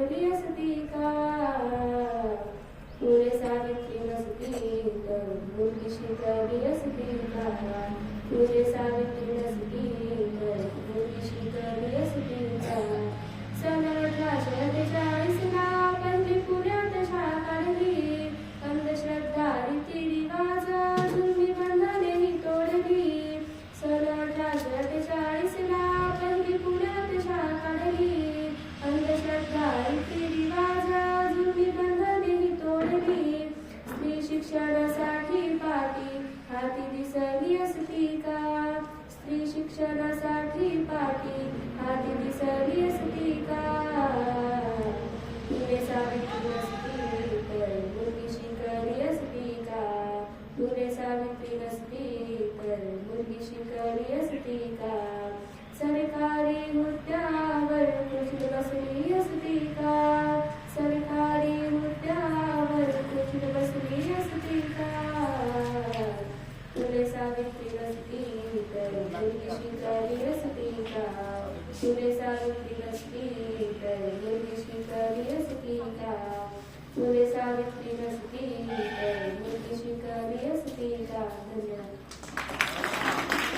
शिकली असती का? तुझे सावित्री नसती तर मुलगी शिकली असती का? तुझे सावित्री नसती तर मुलगी शिकली असती का? सन 1843ला पहिली पुण्यात शाळा काढली. अंधश्रद्धा रीतिरिवाज जुलमी बंधनेही तोडली. सन 1843ला पहिली पुण्यात शाळा काढली. अंधश्रद्धा रीतिरिवाज जुलमी बंधनेही तोडली. स्त्री शिक्षणासाठी पाठी हाती दिसली असती का? स्त्री शिक्षणासाठी पाठी हाती दिसली असती का? तुझे सावित्री नसती तर मुलगी शिकली असती का? तुझे सावित्री नसती तर मुलगी शिकली असती का? सरकारी हुद्द्यावर कुठे बसली असती का? सरकारी हुद्द्यावर कुठे बसली असती का? तुझे सावित्री नसती तर मुलगी शिकली असती का? तुझे सावित्री नसती तर मुलगी शिकली असती का? तुझे सावित्री नसती तर मुलगी शिकली असती का? धन्यवाद.